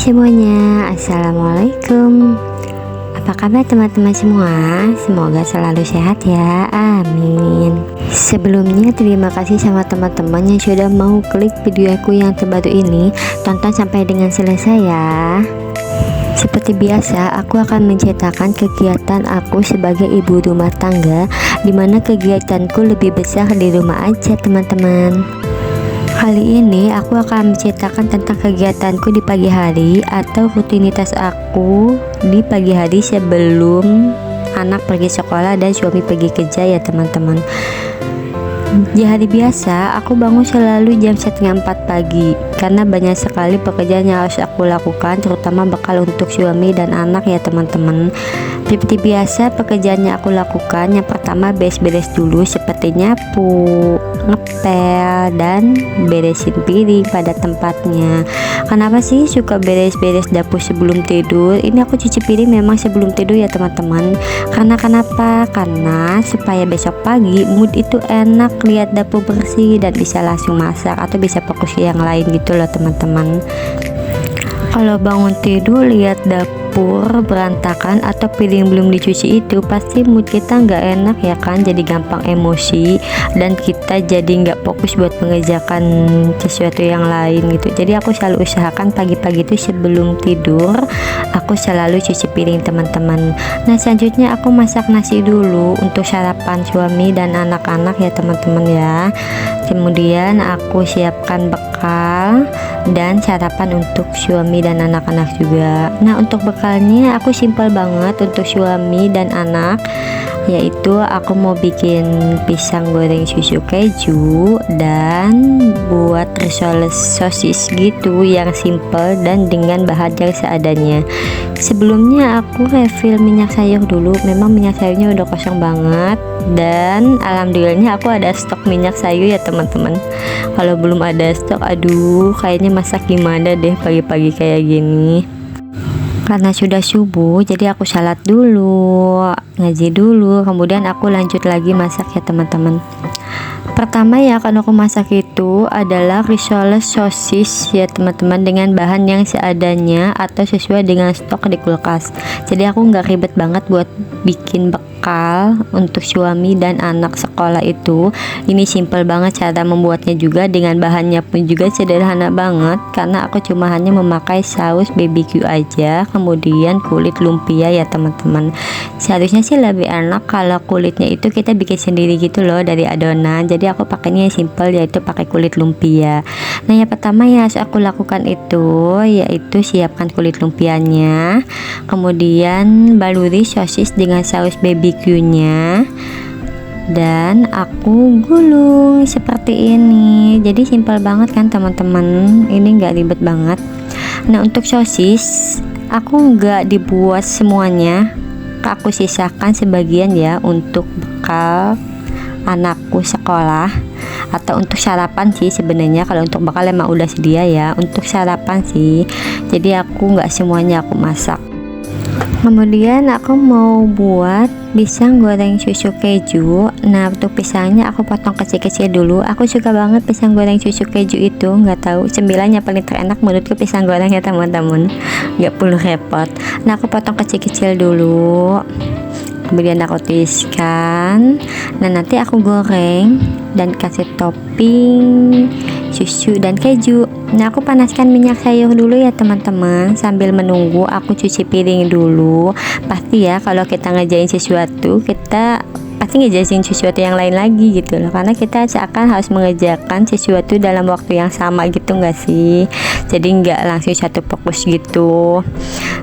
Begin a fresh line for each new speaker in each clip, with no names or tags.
semuanya, Assalamualaikum. Apa kabar teman-teman semua? Semoga selalu sehat ya, amin. Sebelumnya terima kasih sama teman-teman yang sudah mau klik video aku yang terbaru ini. Tonton sampai dengan selesai ya. Seperti biasa, aku akan menceritakan kegiatan aku sebagai ibu rumah tangga, dimana kegiatanku lebih besar di rumah aja teman-teman. Kali ini aku akan menceritakan tentang kegiatanku di pagi hari atau rutinitas aku di pagi hari sebelum anak pergi sekolah dan suami pergi kerja ya teman-teman. Di hari biasa aku bangun selalu jam 3:30 pagi karena banyak sekali pekerjaan yang harus aku lakukan, terutama bekal untuk suami dan anak ya teman-teman. Seperti biasa pekerjaan yang aku lakukan, yang pertama beres-beres dulu seperti nyapu, ngepel, dan beresin piring pada tempatnya. Kenapa sih suka beres-beres dapur sebelum tidur? Ini aku cuci piring memang sebelum tidur ya teman-teman. Karena kenapa? Karena supaya besok pagi mood itu enak lihat dapur bersih dan bisa langsung masak atau bisa fokus yang lain gitu loh teman-teman. Kalau bangun tidur lihat dapur berantakan atau piring belum dicuci, itu pasti mood kita nggak enak ya kan, jadi gampang emosi dan kita jadi nggak fokus buat mengerjakan sesuatu yang lain gitu. Jadi aku selalu usahakan pagi-pagi itu sebelum tidur aku selalu cuci piring teman-teman. Nah selanjutnya aku masak nasi dulu untuk sarapan suami dan anak-anak ya teman-teman ya. Kemudian aku siapkan bekal dan sarapan untuk suami dan anak-anak juga. Nah untuk bekalnya aku simpel banget untuk suami dan anak, yaitu aku mau bikin pisang goreng susu keju dan buat risoles sosis gitu yang simple dan dengan bahan yang seadanya. Sebelumnya aku refill minyak sayur dulu, memang minyak sayurnya udah kosong banget dan alhamdulillahnya aku ada stok minyak sayur ya teman-teman. Kalau belum ada stok, aduh kayaknya masak gimana deh pagi-pagi kayak gini. Karena sudah subuh jadi aku salat dulu, ngaji dulu, kemudian aku lanjut lagi masak ya teman-teman. Pertama ya kalau aku masak itu adalah risoles sosis ya teman-teman, dengan bahan yang seadanya atau sesuai dengan stok di kulkas. Jadi aku nggak ribet banget buat bikin bekal untuk suami dan anak sekolah itu. Ini simple banget cara membuatnya juga, dengan bahannya pun juga sederhana banget karena aku cuma hanya memakai saus BBQ aja, kemudian kulit lumpia ya teman-teman. Seharusnya sih lebih enak kalau kulitnya itu kita bikin sendiri gitu loh dari adonan. Jadi aku pakainya yang simple, yaitu pakai kulit lumpia. Nah yang pertama yang harus aku lakukan itu yaitu siapkan kulit lumpianya, kemudian baluri sosis dengan saus BBQ nya, dan aku gulung seperti ini. Jadi simpel banget kan teman-teman, ini nggak ribet banget. Nah untuk sosis aku nggak dibuat semuanya, aku sisakan sebagian ya untuk bekal anakku sekolah atau untuk sarapan sih sebenarnya. Kalau untuk bekal emang udah sedia ya, untuk sarapan sih, jadi aku nggak semuanya aku masak. Kemudian aku mau buat pisang goreng susu keju. Nah untuk pisangnya aku potong kecil-kecil dulu. Aku suka banget pisang goreng susu keju itu, nggak tahu cemilan yang paling terenak menurutku pisang goreng ya teman-teman, nggak perlu repot. Nah aku potong kecil-kecil dulu, kemudian aku tiriskan. Nah nanti aku goreng dan kasih topping susu dan keju. Nah aku panaskan minyak sayur dulu ya teman-teman. Sambil menunggu aku cuci piring dulu. Pasti ya kalau kita ngerjain sesuatu, kita pasti ngerjain sesuatu yang lain lagi gitu loh, karena kita seakan harus mengerjakan sesuatu dalam waktu yang sama gitu nggak sih, jadi nggak langsung satu fokus gitu.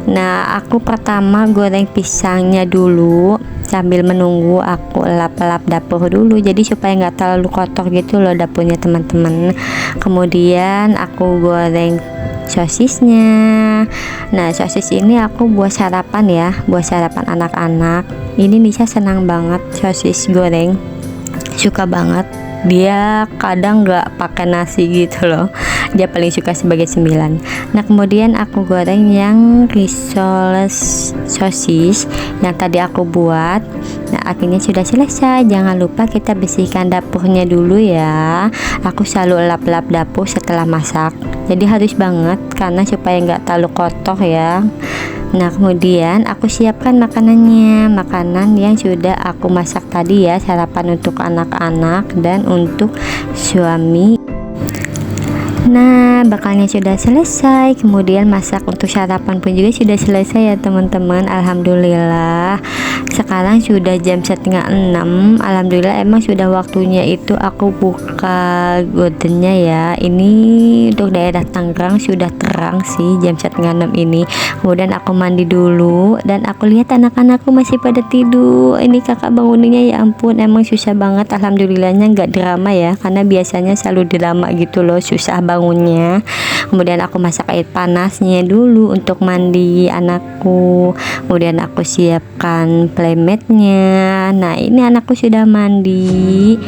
Nah aku pertama goreng pisangnya dulu sambil menunggu aku lap-lap dapur dulu, jadi supaya nggak terlalu kotor gitu loh dapurnya teman-teman. Kemudian aku goreng sosisnya. Nah sosis ini aku buat sarapan ya, buat sarapan anak-anak. Ini Nisa senang banget sosis goreng, suka banget. Dia kadang nggak pakai nasi gitu loh, dia paling suka sebagai cemilan. Nah kemudian aku goreng yang risol sosis yang tadi aku buat. Nah akhirnya sudah selesai. Jangan lupa kita bersihkan dapurnya dulu ya. Aku selalu lap-lap dapur setelah masak, jadi harus banget karena supaya nggak terlalu kotor ya. Nah kemudian aku siapkan makanan yang sudah aku masak tadi ya, sarapan untuk anak-anak dan untuk suami. Nah bakalnya sudah selesai, kemudian masak untuk sarapan pun juga sudah selesai ya teman-teman. Alhamdulillah sekarang sudah jam 5:30. Alhamdulillah emang sudah waktunya itu aku buka gordennya ya. Ini untuk daerah Tangerang sudah terang sih jam 5:30 ini. Kemudian aku mandi dulu dan aku lihat anak-anakku masih pada tidur. Ini kakak bangunnya ya ampun, emang susah banget. Alhamdulillahnya nggak drama ya, karena biasanya selalu drama gitu loh, susah bangunnya. Kemudian aku masak air panasnya dulu untuk mandi anakku. Kemudian aku siapkan playmatnya. Nah ini anakku sudah mandi.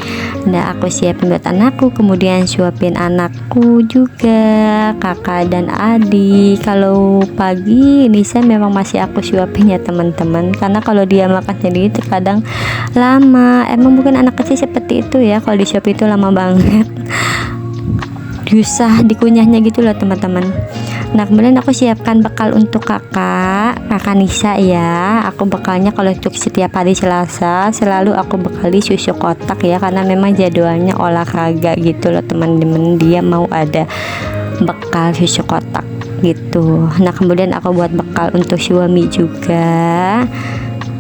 Nah aku siapin buat anakku, kemudian suapin anakku juga, kakak dan adik. Kalau pagi Nisa memang masih aku suapin ya teman-teman, karena kalau dia makan sendiri terkadang lama. Emang bukan anak kecil seperti itu ya, kalau disuap itu lama banget, susah dikunyahnya gitu loh teman-teman. Nah kemudian aku siapkan bekal untuk kakak Nisa ya. Aku bekalnya kalau untuk setiap hari Selasa selalu aku bekali susu kotak ya, karena memang jadwalnya olahraga gitu loh teman-teman, dia mau ada bekal susu kotak gitu. Nah kemudian aku buat bekal untuk suami juga.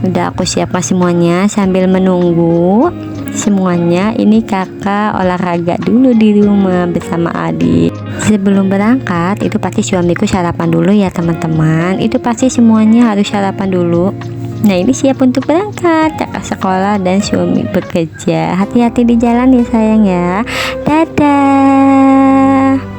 Udah aku siapkan semuanya sambil menunggu semuanya. Ini kakak olahraga dulu di rumah bersama adik. Sebelum berangkat itu pasti suamiku sarapan dulu ya teman-teman. Itu pasti semuanya harus sarapan dulu. Nah ini siap untuk berangkat, kakak sekolah dan suami bekerja. Hati-hati di jalan ya sayang ya. Dadah.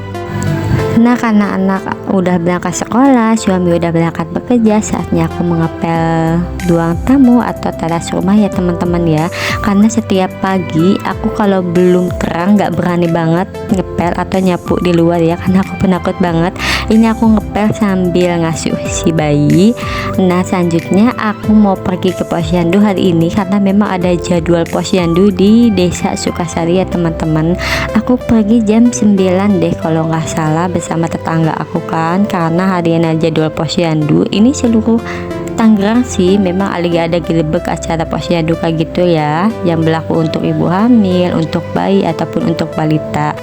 Nah karena anak udah berangkat sekolah, suami udah berangkat bekerja, saatnya aku mengepel ruang tamu atau teras rumah ya teman-teman ya. Karena setiap pagi aku kalau belum terang nggak berani banget ngepel atau nyapu di luar ya, karena aku penakut banget. Ini aku ngepel sambil ngasuh si bayi. Nah selanjutnya aku mau pergi ke posyandu hari ini, karena memang ada jadwal posyandu di desa Sukasari ya teman-teman. Aku pergi jam 9 deh kalau nggak salah bersama tetangga aku kan, karena harian jadwal posyandu ini seluruh Tangerang sih. Memang ada gelebek acara posyandu kayak gitu ya, yang berlaku untuk ibu hamil, untuk bayi ataupun untuk balita.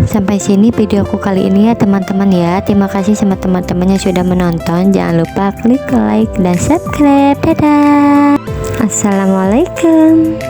Sampai sini videoku kali ini ya teman-teman ya. Terima kasih sama teman-teman yang sudah menonton. Jangan lupa klik like dan subscribe. Dadah. Assalamualaikum.